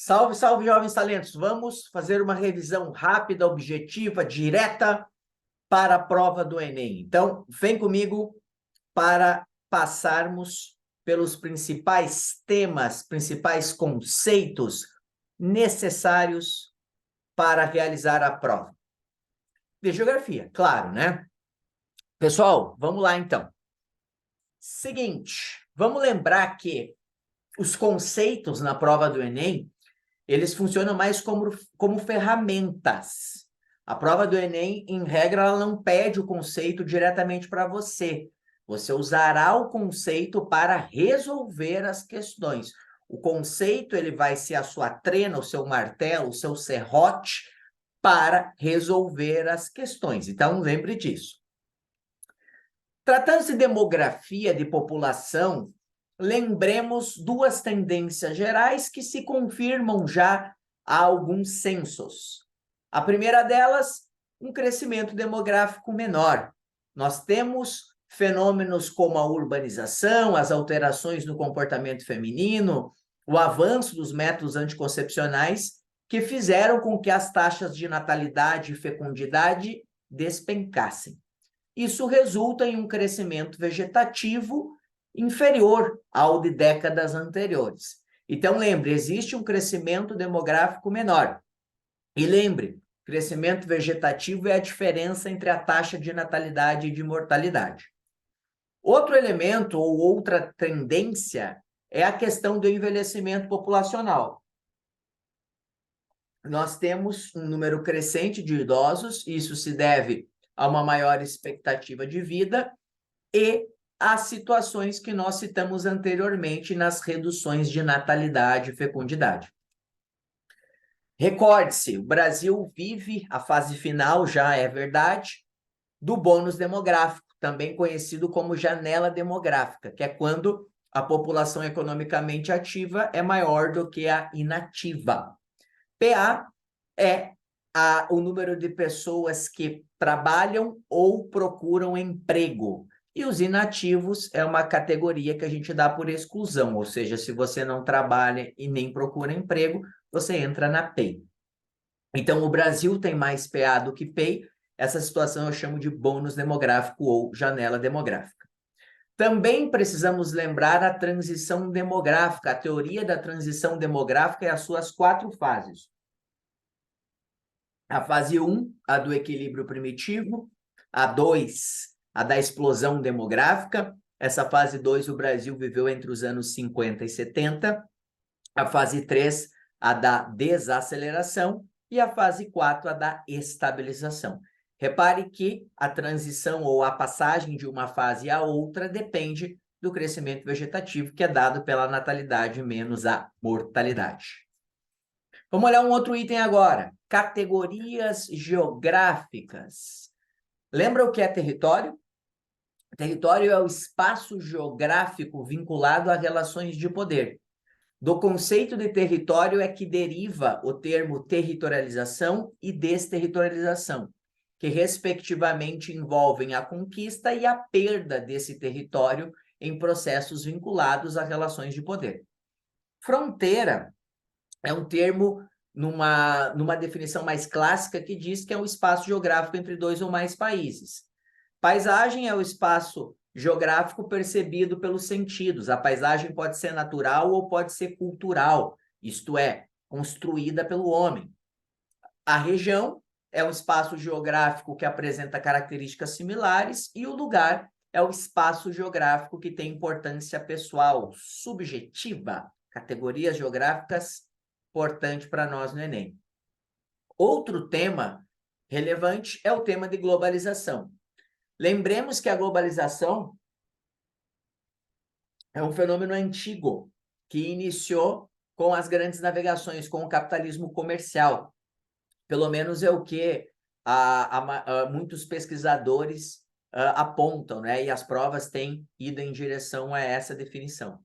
Salve, salve, jovens talentos! Vamos fazer uma revisão rápida, objetiva, direta para a prova do Enem. Então, vem comigo para passarmos pelos principais temas, principais conceitos necessários para realizar a prova. De geografia, claro, né? Pessoal, vamos lá então. Seguinte, vamos lembrar que os conceitos na prova do Enem eles funcionam mais como ferramentas. A prova do Enem, em regra, ela não pede o conceito diretamente para você. Você usará o conceito para resolver as questões. O conceito ele vai ser a sua trena, o seu martelo, o seu serrote para resolver as questões. Então, lembre disso. Tratando-se de demografia de população, lembremos duas tendências gerais que se confirmam já há alguns censos. A primeira delas, um crescimento demográfico menor. Nós temos fenômenos como a urbanização, as alterações no comportamento feminino, o avanço dos métodos anticoncepcionais, que fizeram com que as taxas de natalidade e fecundidade despencassem. Isso resulta em um crescimento vegetativo inferior ao de décadas anteriores. Então, lembre, existe um crescimento demográfico menor. E lembre, crescimento vegetativo é a diferença entre a taxa de natalidade e de mortalidade. Outro elemento ou outra tendência é a questão do envelhecimento populacional. Nós temos um número crescente de idosos, isso se deve a uma maior expectativa de vida e as situações que nós citamos anteriormente nas reduções de natalidade e fecundidade. Recorde-se, o Brasil vive a fase final, já é verdade, do bônus demográfico, também conhecido como janela demográfica, que é quando a população economicamente ativa é maior do que a inativa. PA é o número de pessoas que trabalham ou procuram emprego. E os inativos é uma categoria que a gente dá por exclusão, ou seja, se você não trabalha e nem procura emprego, você entra na PEI. Então, o Brasil tem mais PA do que PEI, essa situação eu chamo de bônus demográfico ou janela demográfica. Também precisamos lembrar a transição demográfica, a teoria da transição demográfica e as suas 4 fases. A fase 1, a do equilíbrio primitivo. A 2, a da explosão demográfica. Essa fase 2, o Brasil viveu entre os anos 50 e 70. A fase 3, a da desaceleração. E a fase 4, a da estabilização. Repare que a transição ou a passagem de uma fase à outra depende do crescimento vegetativo, que é dado pela natalidade menos a mortalidade. Vamos olhar um outro item agora. Categorias geográficas. Lembra o que é território? Território é o espaço geográfico vinculado a relações de poder. Do conceito de território é que deriva o termo territorialização e desterritorialização, que respectivamente envolvem a conquista e a perda desse território em processos vinculados a relações de poder. Fronteira é um termo numa definição mais clássica que diz que é um espaço geográfico entre 2 ou mais países. Paisagem é o espaço geográfico percebido pelos sentidos. A paisagem pode ser natural ou pode ser cultural, isto é, construída pelo homem. A região é um espaço geográfico que apresenta características similares e o lugar é o espaço geográfico que tem importância pessoal, subjetiva, categorias geográficas importante para nós no Enem. Outro tema relevante é o tema de globalização. Lembremos que a globalização é um fenômeno antigo que iniciou com as grandes navegações, com o capitalismo comercial. Pelo menos é o que muitos pesquisadores apontam, né? E as provas têm ido em direção a essa definição.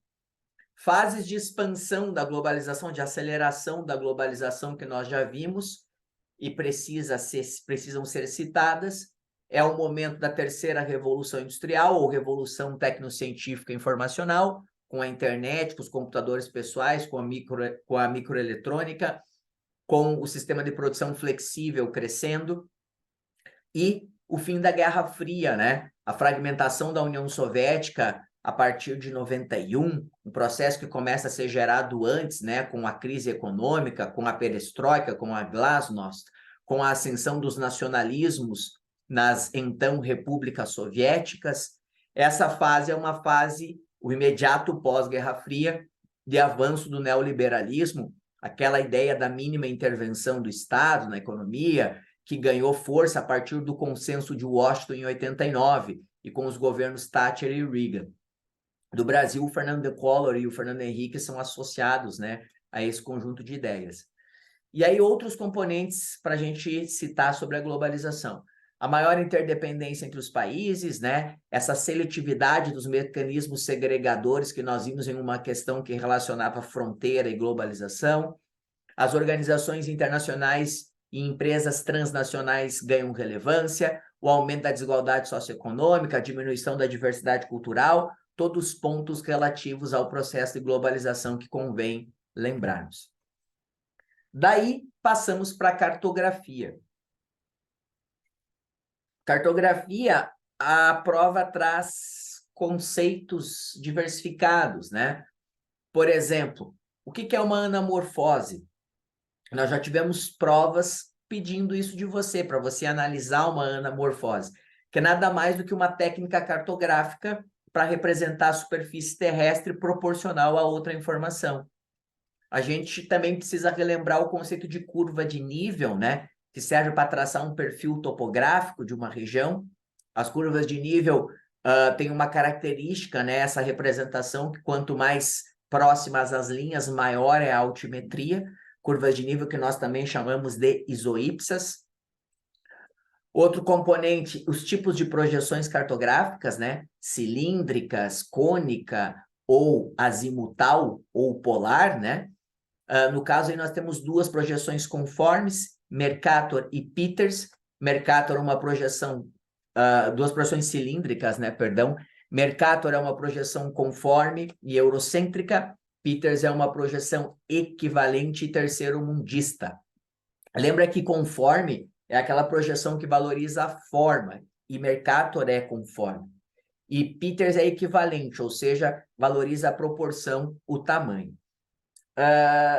Fases de expansão da globalização, de aceleração da globalização que nós já vimos e precisam ser citadas, é o momento da terceira revolução industrial ou revolução tecnocientífica informacional, com a internet, com os computadores pessoais, com a microeletrônica, com o sistema de produção flexível crescendo, e o fim da Guerra Fria, né? A fragmentação da União Soviética a partir de 91, um processo que começa a ser gerado antes, né, com a crise econômica, com a perestroika, com a glasnost, com a ascensão dos nacionalismos nas então repúblicas soviéticas. Essa fase é uma fase, o imediato pós-Guerra Fria, de avanço do neoliberalismo, aquela ideia da mínima intervenção do Estado na economia, que ganhou força a partir do consenso de Washington em 89, e com os governos Thatcher e Reagan. Do Brasil, o Fernando Collor e o Fernando Henrique são associados, né, a esse conjunto de ideias. E aí, outros componentes para a gente citar sobre a globalização. A maior interdependência entre os países, né? Essa seletividade dos mecanismos segregadores que nós vimos em uma questão que relacionava fronteira e globalização. As organizações internacionais e empresas transnacionais ganham relevância, o aumento da desigualdade socioeconômica, a diminuição da diversidade cultural, todos pontos relativos ao processo de globalização que convém lembrarmos. Daí, passamos para a cartografia. Cartografia, a prova traz conceitos diversificados, né? Por exemplo, o que é uma anamorfose? Nós já tivemos provas pedindo isso de você, para você analisar uma anamorfose, que é nada mais do que uma técnica cartográfica para representar a superfície terrestre proporcional a outra informação. A gente também precisa relembrar o conceito de curva de nível, né? Que serve para traçar um perfil topográfico de uma região. As curvas de nível têm uma característica, né? Essa representação, que quanto mais próximas às linhas, maior é a altimetria. Curvas de nível que nós também chamamos de isoípsas. Outro componente, os tipos de projeções cartográficas, né? Cilíndricas, cônica ou azimutal ou polar, né? No caso aí nós temos duas projeções conformes, Mercator e Peters. Mercator é uma projeção, duas projeções cilíndricas, né? Perdão. Mercator é uma projeção conforme e eurocêntrica. Peters é uma projeção equivalente e terceiro-mundista. Lembra que conforme é aquela projeção que valoriza a forma, e Mercator é conforme. E Peters é equivalente, ou seja, valoriza a proporção, o tamanho.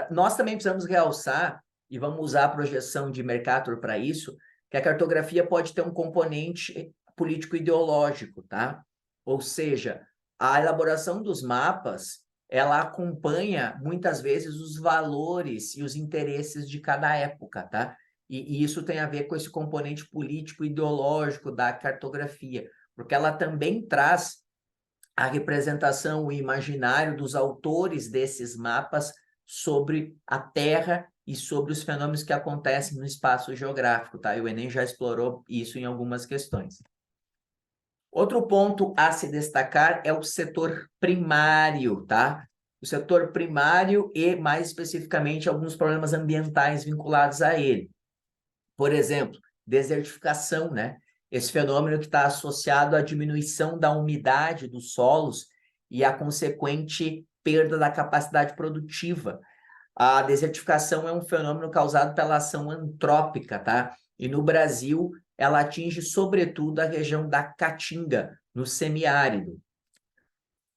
Nós também precisamos realçar, e vamos usar a projeção de Mercator para isso, que a cartografia pode ter um componente político-ideológico, tá? Ou seja, a elaboração dos mapas, ela acompanha, muitas vezes, os valores e os interesses de cada época, tá? E isso tem a ver com esse componente político-ideológico da cartografia, porque ela também traz a representação, o imaginário dos autores desses mapas sobre a Terra e sobre os fenômenos que acontecem no espaço geográfico, tá? E o Enem já explorou isso em algumas questões. Outro ponto a se destacar é o setor primário, tá? O setor primário e, mais especificamente, alguns problemas ambientais vinculados a ele. Por exemplo, desertificação, né? Esse fenômeno que está associado à diminuição da umidade dos solos e à consequente perda da capacidade produtiva. A desertificação é um fenômeno causado pela ação antrópica, tá? E no Brasil, ela atinge sobretudo a região da Caatinga, no semiárido.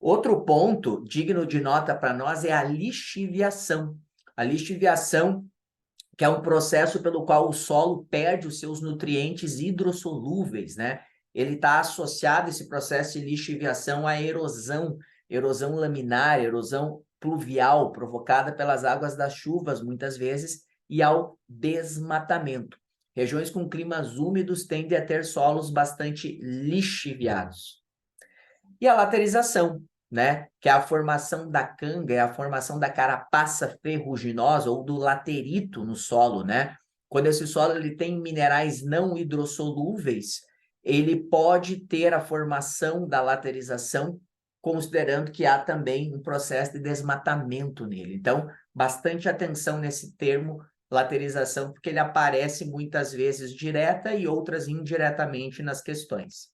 Outro ponto digno de nota para nós é a lixiviação. A lixiviação, que é um processo pelo qual o solo perde os seus nutrientes hidrossolúveis, né? Ele está associado, esse processo de lixiviação, à erosão, erosão laminar, erosão pluvial, provocada pelas águas das chuvas, muitas vezes, e ao desmatamento. Regiões com climas úmidos tendem a ter solos bastante lixiviados. E a laterização, né? Que é a formação da canga, é a formação da carapaça ferruginosa ou do laterito no solo, né? Quando esse solo ele tem minerais não hidrossolúveis, ele pode ter a formação da laterização, considerando que há também um processo de desmatamento nele. Então, bastante atenção nesse termo laterização, porque ele aparece muitas vezes direta e outras indiretamente nas questões.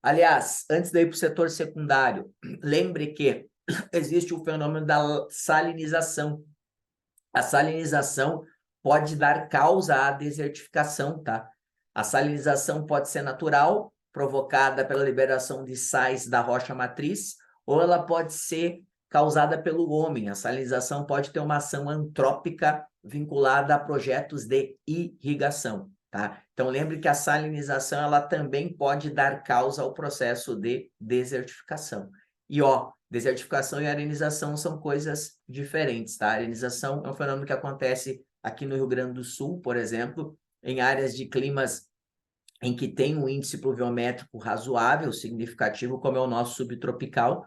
Aliás, antes de ir para o setor secundário, lembre que existe o fenômeno da salinização. A salinização pode dar causa à desertificação, tá? A salinização pode ser natural, provocada pela liberação de sais da rocha matriz, ou ela pode ser causada pelo homem. A salinização pode ter uma ação antrópica vinculada a projetos de irrigação, tá? Então, lembre que a salinização ela também pode dar causa ao processo de desertificação. E, ó, desertificação e arenização são coisas diferentes, tá? A arenização é um fenômeno que acontece aqui no Rio Grande do Sul, por exemplo, em áreas de climas em que tem um índice pluviométrico razoável, significativo, como é o nosso subtropical,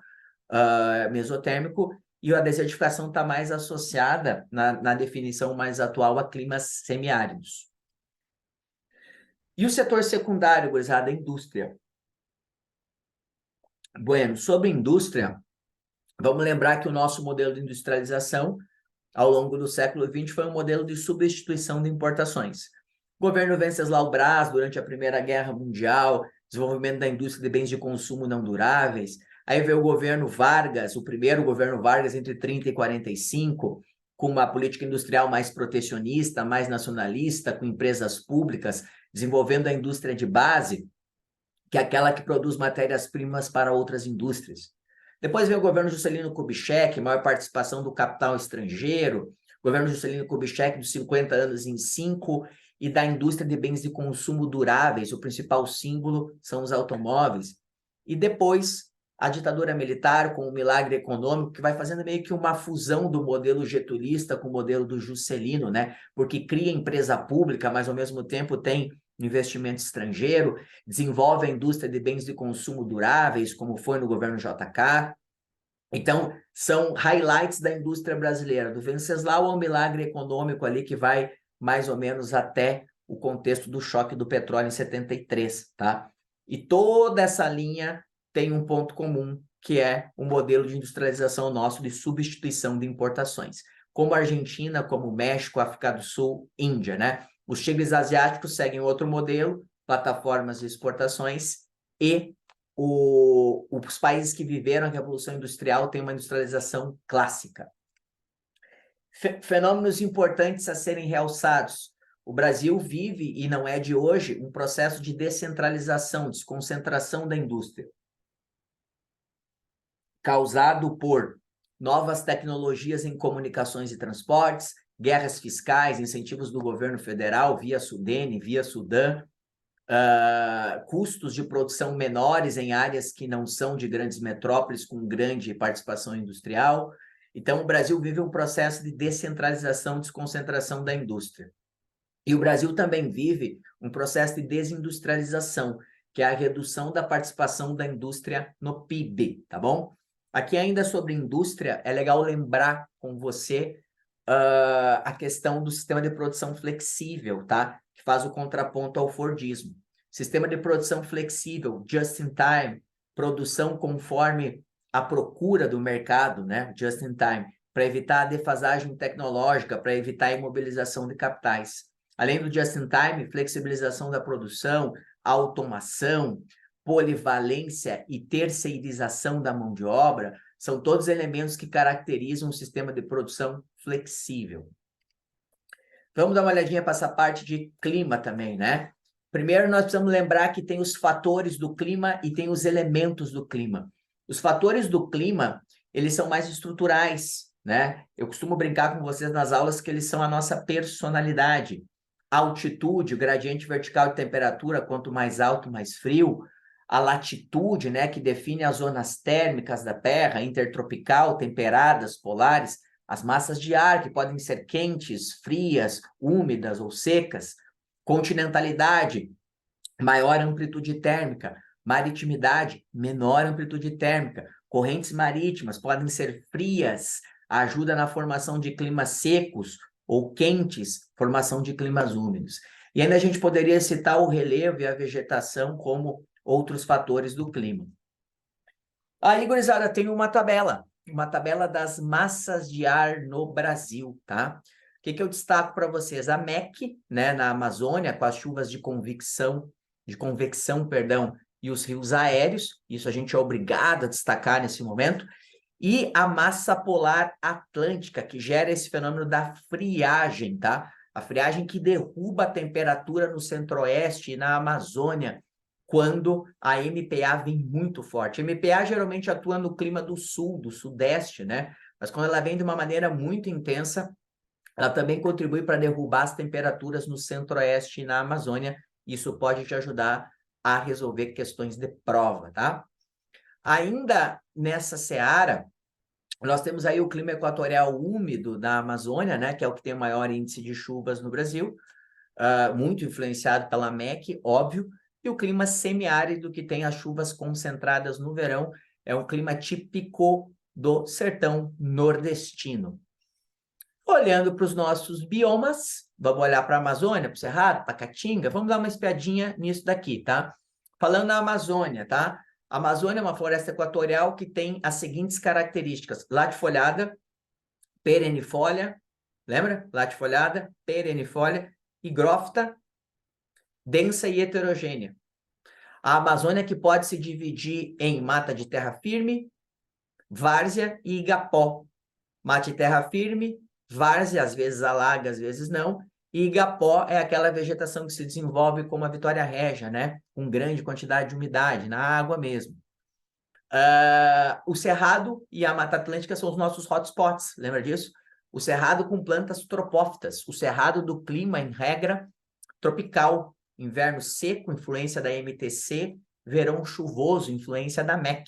mesotérmico, e a desertificação está mais associada, na definição mais atual, a climas semiáridos. E o setor secundário, gurizada, a indústria. Bueno, sobre indústria, vamos lembrar que o nosso modelo de industrialização, ao longo do século XX, foi um modelo de substituição de importações. O governo Venceslau Braz, durante a Primeira Guerra Mundial, desenvolvimento da indústria de bens de consumo não duráveis. Aí veio o governo Vargas, o primeiro governo Vargas entre 30 e 45, com uma política industrial mais protecionista, mais nacionalista, com empresas públicas, desenvolvendo a indústria de base, que é aquela que produz matérias-primas para outras indústrias. Depois veio o governo Juscelino Kubitschek, maior participação do capital estrangeiro, governo Juscelino Kubitschek dos 50 anos em 5, e da indústria de bens de consumo duráveis, o principal símbolo são os automóveis. E depois, a ditadura militar com o milagre econômico, que vai fazendo meio que uma fusão do modelo getulista com o modelo do Juscelino, né? Porque cria empresa pública, mas ao mesmo tempo tem investimento estrangeiro, desenvolve a indústria de bens de consumo duráveis, como foi no governo JK. Então, são highlights da indústria brasileira, do Venceslau ao milagre econômico ali, que vai mais ou menos até o contexto do choque do petróleo em 73, tá? E toda essa linha tem um ponto comum, que é o modelo de industrialização nosso de substituição de importações. Como a Argentina, como o México, África do Sul, Índia, né? Os tigres asiáticos seguem outro modelo, plataformas de exportações, e os países que viveram a Revolução Industrial têm uma industrialização clássica. Fenômenos importantes a serem realçados. O Brasil vive, e não é de hoje, um processo de descentralização, desconcentração da indústria, causado por novas tecnologias em comunicações e transportes, guerras fiscais, incentivos do governo federal via Sudene, via Sudã, custos de produção menores em áreas que não são de grandes metrópoles com grande participação industrial. Então, o Brasil vive um processo de descentralização, desconcentração da indústria. E o Brasil também vive um processo de desindustrialização, que é a redução da participação da indústria no PIB, tá bom? Aqui ainda sobre indústria, é legal lembrar com você a questão do sistema de produção flexível, tá? Que faz o contraponto ao Fordismo. Sistema de produção flexível, just in time, produção conforme a procura do mercado, né? Just in time, para evitar a defasagem tecnológica, para evitar a imobilização de capitais. Além do just in time, flexibilização da produção, automação, polivalência e terceirização da mão de obra, são todos elementos que caracterizam um sistema de produção flexível. Vamos dar uma olhadinha para essa parte de clima também, né? Primeiro, nós precisamos lembrar que tem os fatores do clima e tem os elementos do clima. Os fatores do clima, eles são mais estruturais, né? Eu costumo brincar com vocês nas aulas que eles são a nossa personalidade. A altitude, o gradiente vertical de temperatura, quanto mais alto, mais frio. A latitude, né, que define as zonas térmicas da Terra, intertropical, temperadas, polares. As massas de ar, que podem ser quentes, frias, úmidas ou secas. Continentalidade, maior amplitude térmica. Maritimidade, menor amplitude térmica. Correntes marítimas podem ser frias, ajuda na formação de climas secos, ou quentes, formação de climas úmidos. E ainda a gente poderia citar o relevo e a vegetação como outros fatores do clima. Aí, gurizada, tem uma tabela das massas de ar no Brasil, tá? O que eu destaco para vocês? A MEC, né, na Amazônia, com as chuvas de convecção, e os rios aéreos, isso a gente é obrigado a destacar nesse momento, e a massa polar atlântica, que gera esse fenômeno da friagem, tá? A friagem que derruba a temperatura no centro-oeste e na Amazônia, quando a MPA vem muito forte. A MPA geralmente atua no clima do sul, do sudeste, né? Mas quando ela vem de uma maneira muito intensa, ela também contribui para derrubar as temperaturas no centro-oeste e na Amazônia. Isso pode te ajudar a resolver questões de prova, tá? Ainda nessa seara, nós temos aí o clima equatorial úmido da Amazônia, né, que é o que tem o maior índice de chuvas no Brasil, muito influenciado pela MEC, óbvio, e o clima semiárido, que tem as chuvas concentradas no verão, é um clima típico do sertão nordestino. Olhando para os nossos biomas, vamos olhar para a Amazônia, para o Cerrado, para a Caatinga, vamos dar uma espiadinha nisso daqui, tá? Falando na Amazônia, tá? A Amazônia é uma floresta equatorial que tem as seguintes características: latifoliada, perennifolia, lembra? Latifoliada, perennifolia, higrófita, densa e heterogênea. A Amazônia que pode se dividir em mata de terra firme, várzea e igapó. Mata de terra firme, várzea, às vezes alaga, às vezes não, e igapó é aquela vegetação que se desenvolve como a Vitória Régia, né? Com grande quantidade de umidade, na água mesmo. O Cerrado e a Mata Atlântica são os nossos hotspots, lembra disso? O Cerrado com plantas tropófitas, o Cerrado do clima, em regra, tropical, inverno seco, influência da MTC, verão chuvoso, influência da MEC.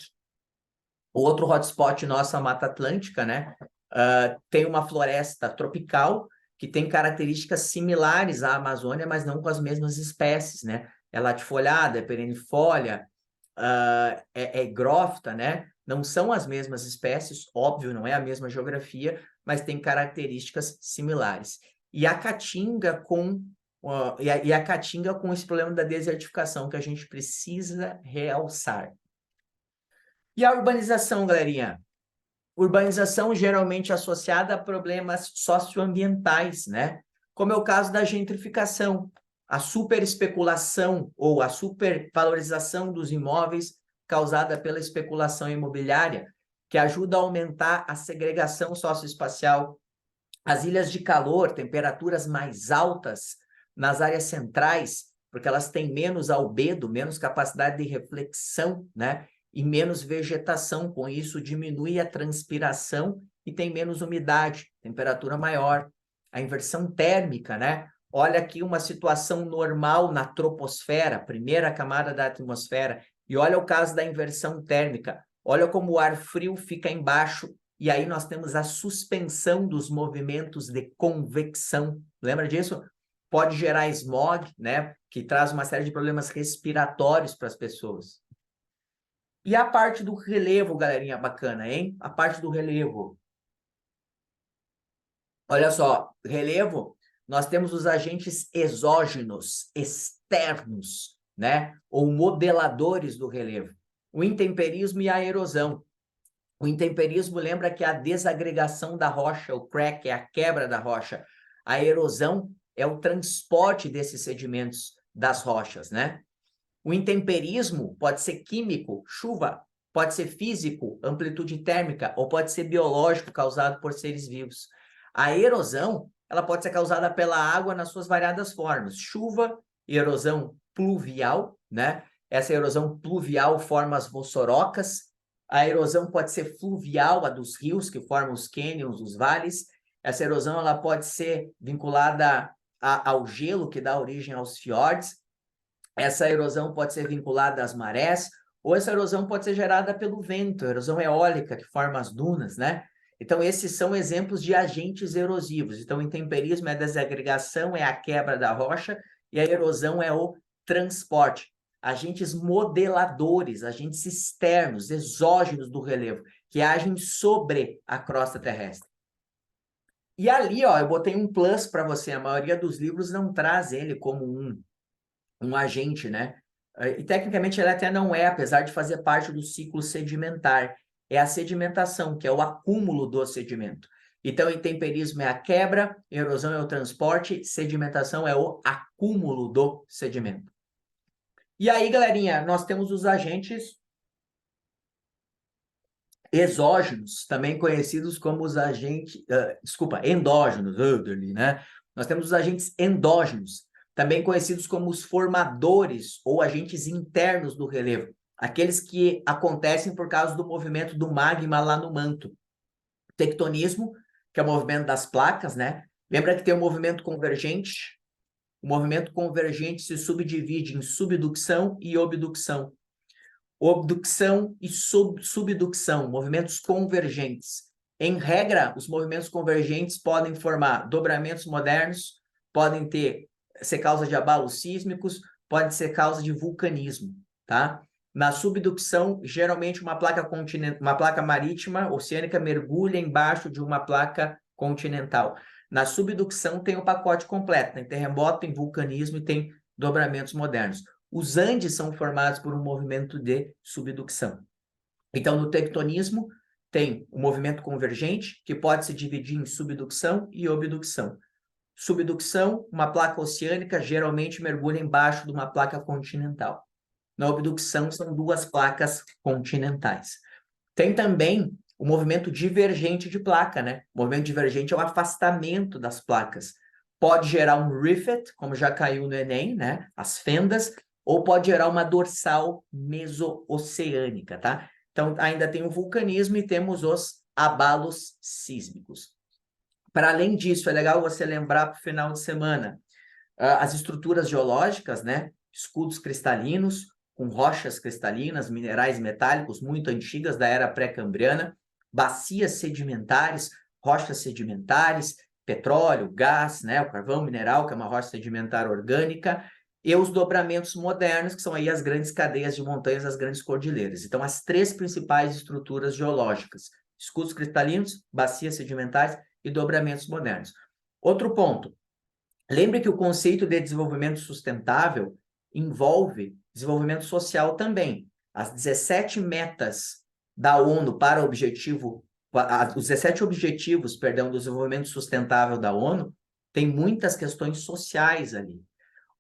O outro hotspot nosso, a Mata Atlântica, né? Tem uma floresta tropical que tem características similares à Amazônia, mas não com as mesmas espécies, né? É latifoliada, é perennifolia, é higrófita, né? Não são as mesmas espécies, óbvio, não é a mesma geografia, mas tem características similares. E a Caatinga a Caatinga com esse problema da desertificação que a gente precisa realçar. E a urbanização, galerinha? Urbanização geralmente associada a problemas socioambientais, né? Como é o caso da gentrificação, a superespeculação ou a supervalorização dos imóveis causada pela especulação imobiliária, que ajuda a aumentar a segregação socioespacial, as ilhas de calor, temperaturas mais altas nas áreas centrais, porque elas têm menos albedo, menos capacidade de reflexão, né? E menos vegetação, com isso diminui a transpiração e tem menos umidade, temperatura maior. A inversão térmica, né? Olha aqui uma situação normal na troposfera, primeira camada da atmosfera, e olha o caso da inversão térmica. Olha como o ar frio fica embaixo, e aí nós temos a suspensão dos movimentos de convecção. Lembra disso? Pode gerar smog, né? Que traz uma série de problemas respiratórios para as pessoas. E a parte do relevo, galerinha, bacana, hein? A parte do relevo. Olha só, relevo, nós temos os agentes exógenos, externos, né? Ou modeladores do relevo. O intemperismo e a erosão. O intemperismo lembra que é a desagregação da rocha, o crack é a quebra da rocha. A erosão é o transporte desses sedimentos das rochas, né? O intemperismo pode ser químico, chuva, pode ser físico, amplitude térmica, ou pode ser biológico, causado por seres vivos. A erosão, ela pode ser causada pela água nas suas variadas formas. Chuva, erosão pluvial, né? Essa erosão pluvial forma as vossorocas. A erosão pode ser fluvial, a dos rios, que formam os cânions, os vales. Essa erosão ela pode ser vinculada ao gelo, que dá origem aos fiordes. Essa erosão pode ser vinculada às marés, ou essa erosão pode ser gerada pelo vento, a erosão eólica, que forma as dunas, né? Então, esses são exemplos de agentes erosivos. Então, o intemperismo é a desagregação, é a quebra da rocha, e a erosão é o transporte. Agentes modeladores, agentes externos, exógenos do relevo, que agem sobre a crosta terrestre. E ali, ó, eu botei um plus para você. A maioria dos livros não traz ele como um agente, né? E tecnicamente ele até não é, apesar de fazer parte do ciclo sedimentar. É a sedimentação, que é o acúmulo do sedimento. Então, intemperismo é a quebra, erosão é o transporte, sedimentação é o acúmulo do sedimento. E aí, galerinha, nós temos os agentes exógenos, também conhecidos como os agentes, endógenos, né? Nós temos os agentes endógenos, também conhecidos como os formadores ou agentes internos do relevo, aqueles que acontecem por causa do movimento do magma lá no manto. Tectonismo, que é o movimento das placas, né? Lembra que tem o movimento convergente? O movimento convergente se subdivide em subducção e obducção. Obducção e subducção, movimentos convergentes. Em regra, os movimentos convergentes podem formar dobramentos modernos, podem ser causa de abalos sísmicos, podem ser causa de vulcanismo, tá? Na subducção, geralmente uma placa marítima oceânica mergulha embaixo de uma placa continental. Na subducção tem o pacote completo, tem terremoto, tem vulcanismo e tem dobramentos modernos. Os Andes são formados por um movimento de subducção. Então, no tectonismo, tem o movimento convergente, que pode se dividir em subducção e obducção. Subducção, uma placa oceânica geralmente mergulha embaixo de uma placa continental. Na obducção, são duas placas continentais. Tem também o movimento divergente de placa, né? O movimento divergente é o afastamento das placas. Pode gerar um rift, como já caiu no Enem, né? As fendas, ou pode gerar uma dorsal meso-oceânica, tá? Então, ainda tem o vulcanismo e temos os abalos sísmicos. Para além disso, é legal você lembrar para o final de semana as estruturas geológicas, né? Escudos cristalinos, com rochas cristalinas, minerais metálicos muito antigas da era pré-cambriana, bacias sedimentares, rochas sedimentares, petróleo, gás, né? O carvão mineral, que é uma rocha sedimentar orgânica, e os dobramentos modernos, que são aí as grandes cadeias de montanhas, as grandes cordilheiras. Então, as três principais estruturas geológicas: escudos cristalinos, bacias sedimentares e dobramentos modernos. Outro ponto, lembre que o conceito de desenvolvimento sustentável envolve desenvolvimento social também. As 17 metas da ONU para o objetivo, os 17 objetivos, perdão, do desenvolvimento sustentável da ONU, tem muitas questões sociais ali.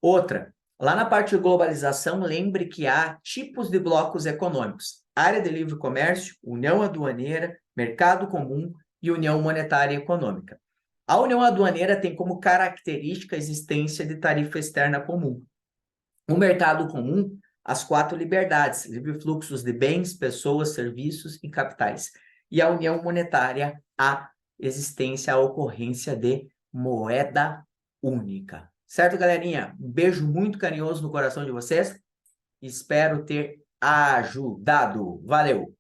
Outra, lá na parte de globalização, lembre que há tipos de blocos econômicos: área de livre comércio, união aduaneira, mercado comum e união monetária e econômica. A união aduaneira tem como característica a existência de tarifa externa comum. O mercado comum, as 4 liberdades: livre fluxos de bens, pessoas, serviços e capitais. E a união monetária, a existência, a ocorrência de moeda única. Certo, galerinha? Um beijo muito carinhoso no coração de vocês. Espero ter ajudado. Valeu!